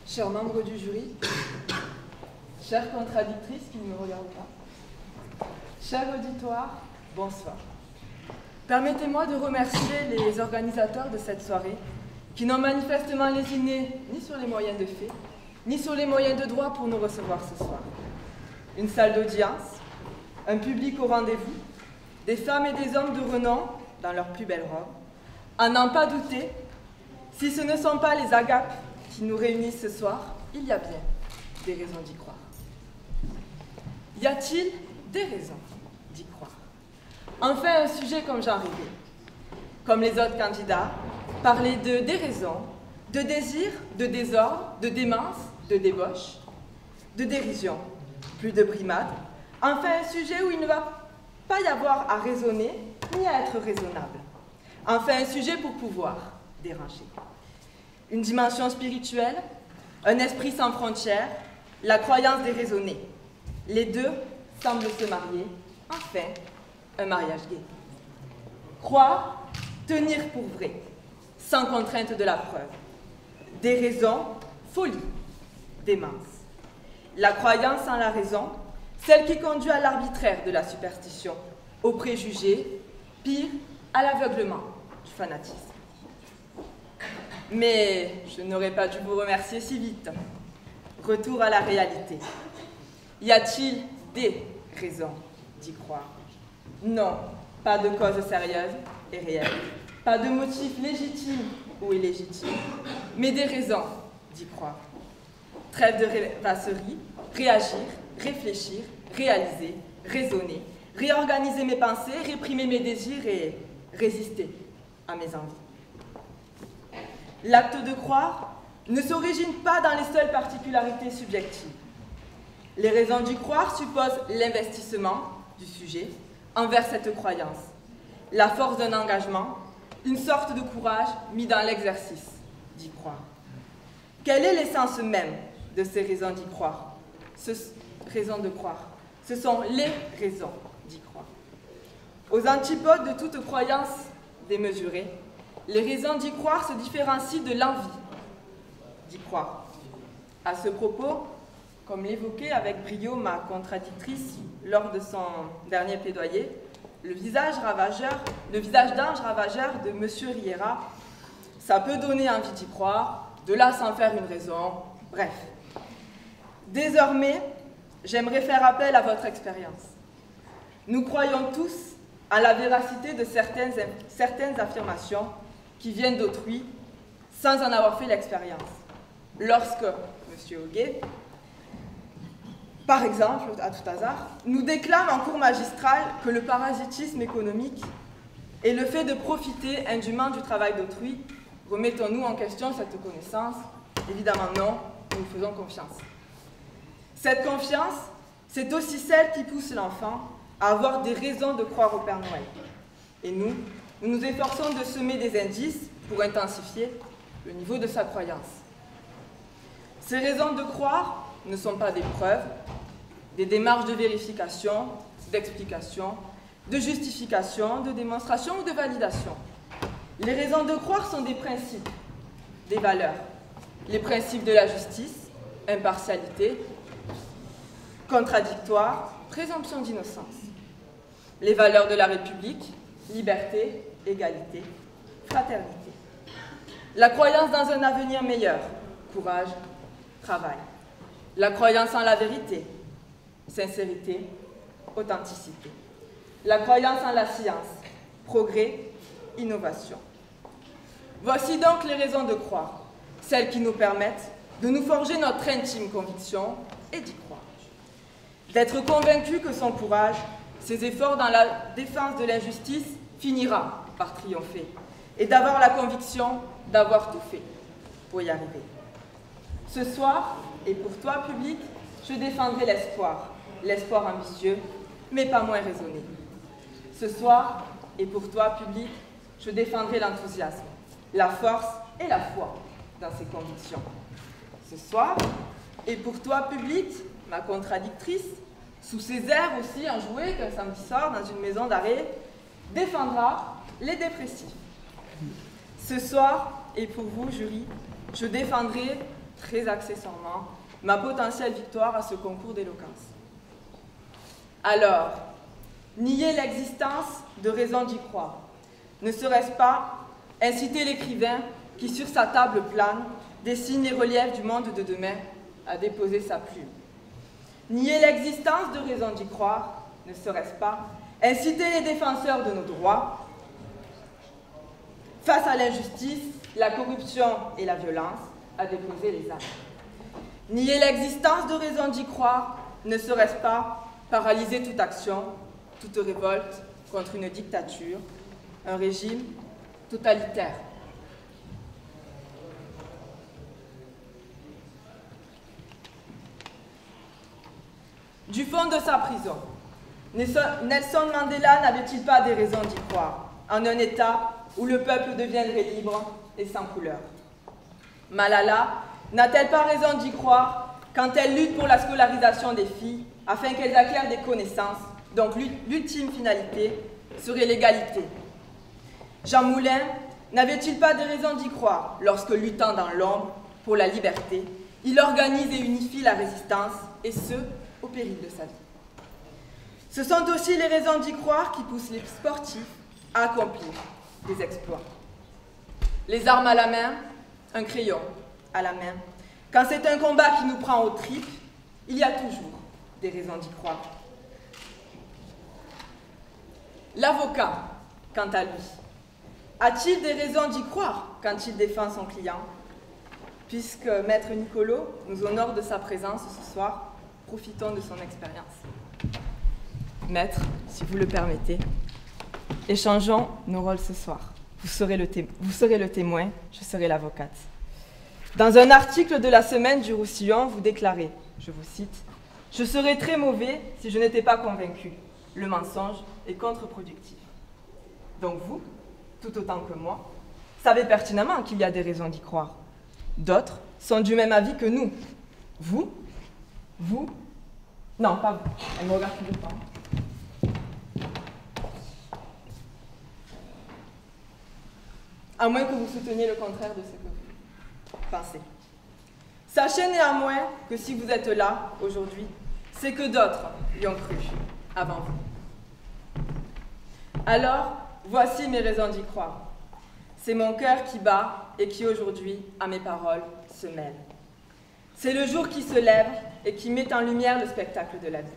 chers membres du jury, chères contradictrices qui ne me regardent pas, cher auditoire, bonsoir. Permettez-moi de remercier les organisateurs de cette soirée qui n'ont manifestement lésiné ni sur les moyens de fait, ni sur les moyens de droit pour nous recevoir ce soir. Une salle d'audience, un public au rendez-vous, des femmes et des hommes de renom dans leurs plus belles robes. À n'en pas douter, si ce ne sont pas les agapes qui nous réunissent ce soir, il y a bien des raisons d'y croire. Y a-t-il des raisons d'y croire? Enfin, un sujet comme j'en rêvais. Comme les autres candidats, parler de déraison, de désir, de désordre, de démence, de débauche, de dérision, plus de brimade. Enfin, un sujet où il ne va pas y avoir à raisonner ni à être raisonnable. Enfin, un sujet pour pouvoir déranger. Une dimension spirituelle, un esprit sans frontières, la croyance déraisonnée. Les deux semblent se marier, enfin, un mariage gai. Croire, tenir pour vrai, sans contrainte de la preuve. Des raisons, folie, démence. La croyance sans la raison, celle qui conduit à l'arbitraire de la superstition, au préjugé, pire, à l'aveuglement du fanatisme. Mais je n'aurais pas dû vous remercier si vite. Retour à la réalité. Y a-t-il des raisons d'y croire? Non, pas de cause sérieuse et réelle, pas de motif légitime ou illégitime, mais des raisons d'y croire. Trêve de rêvasserie, réagir, réfléchir, réaliser, raisonner, réorganiser mes pensées, réprimer mes désirs et résister à mes envies. L'acte de croire ne s'origine pas dans les seules particularités subjectives. Les raisons d'y croire supposent l'investissement du sujet envers cette croyance, la force d'un engagement, une sorte de courage mis dans l'exercice d'y croire. Quelle est l'essence même de ces raisons d'y croire? Raisons de croire. Ce sont les raisons d'y croire. Aux antipodes de toute croyance démesurée, les raisons d'y croire se différencient de l'envie d'y croire. À ce propos, comme l'évoquait avec brio ma contradictrice lors de son dernier plaidoyer, le visage d'ange ravageur de M. Riera, ça peut donner envie d'y croire, de là sans faire une raison, bref. Désormais, j'aimerais faire appel à votre expérience. Nous croyons tous à la véracité de certaines affirmations qui viennent d'autrui sans en avoir fait l'expérience. Lorsque M. Hoguet, par exemple, à tout hasard, nous déclame en cours magistral que le parasitisme économique est le fait de profiter indûment du travail d'autrui, remettons-nous en question cette connaissance? Évidemment non, nous faisons confiance. Cette confiance, c'est aussi celle qui pousse l'enfant à avoir des raisons de croire au Père Noël. Et nous nous efforçons de semer des indices pour intensifier le niveau de sa croyance. Ces raisons de croire ne sont pas des preuves, des démarches de vérification, d'explication, de justification, de démonstration ou de validation. Les raisons de croire sont des principes, des valeurs. Les principes de la justice, impartialité, contradictoire, présomption d'innocence. Les valeurs de la République, liberté, égalité, fraternité. La croyance dans un avenir meilleur, courage, travail. La croyance en la vérité, sincérité, authenticité. La croyance en la science, progrès, innovation. Voici donc les raisons de croire, celles qui nous permettent de nous forger notre intime conviction et d'y croire. D'être convaincu que son courage, ses efforts dans la défense de l'injustice finira par triompher et d'avoir la conviction d'avoir tout fait pour y arriver. Ce soir, et pour toi, public, je défendrai l'espoir, l'espoir ambitieux, mais pas moins raisonné. Ce soir, et pour toi, public, je défendrai l'enthousiasme, la force et la foi dans ses convictions. Ce soir, et pour toi, public, ma contradictrice, sous ses airs aussi enjoués qu'un samedi soir dans une maison d'arrêt, défendra les dépressifs. Ce soir, et pour vous, jury, je défendrai très accessoirement, ma potentielle victoire à ce concours d'éloquence. Alors, nier l'existence de raisons d'y croire, ne serait-ce pas inciter l'écrivain qui sur sa table plane dessine les reliefs du monde de demain à déposer sa plume? Nier l'existence de raisons d'y croire, ne serait-ce pas inciter les défenseurs de nos droits face à l'injustice, la corruption et la violence à déposer les armes? Nier l'existence de raisons d'y croire, ne serait-ce pas paralyser toute action, toute révolte contre une dictature, un régime totalitaire? Du fond de sa prison, Nelson Mandela n'avait-il pas des raisons d'y croire en un État où le peuple deviendrait libre et sans couleur? Malala n'a-t-elle pas raison d'y croire quand elle lutte pour la scolarisation des filles afin qu'elles acquièrent des connaissances, donc l'ultime finalité serait l'égalité? Jean Moulin n'avait-il pas des raisons d'y croire lorsque, luttant dans l'ombre pour la liberté, il organise et unifie la résistance, et ce, au péril de sa vie? Ce sont aussi les raisons d'y croire qui poussent les sportifs à accomplir des exploits. Les armes à la main, un crayon à la main. Quand c'est un combat qui nous prend aux tripes, il y a toujours des raisons d'y croire. L'avocat, quant à lui, a-t-il des raisons d'y croire quand il défend son client? Puisque Maître Nicolo nous honore de sa présence ce soir, profitons de son expérience. Maître, si vous le permettez, échangeons nos rôles ce soir. Vous serez le témoin, je serai l'avocate. Dans un article de la Semaine du Roussillon, vous déclarez, je vous cite, « Je serais très mauvais si je n'étais pas convaincu. Le mensonge est contre-productif. » Donc vous, tout autant que moi, savez pertinemment qu'il y a des raisons d'y croire. D'autres sont du même avis que nous. Vous, non, pas vous, elle me regarde toujours pas. À moins que vous souteniez le contraire de ce que vous pensez. Sachez néanmoins que si vous êtes là aujourd'hui, c'est que d'autres y ont cru avant vous. Alors, voici mes raisons d'y croire. C'est mon cœur qui bat et qui aujourd'hui, à mes paroles, se mêle. C'est le jour qui se lève et qui met en lumière le spectacle de la vie.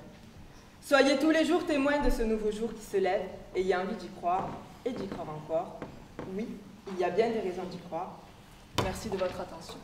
Soyez tous les jours témoins de ce nouveau jour qui se lève, ayez envie d'y croire et d'y croire encore. Oui, il y a bien des raisons d'y croire. Merci de votre attention.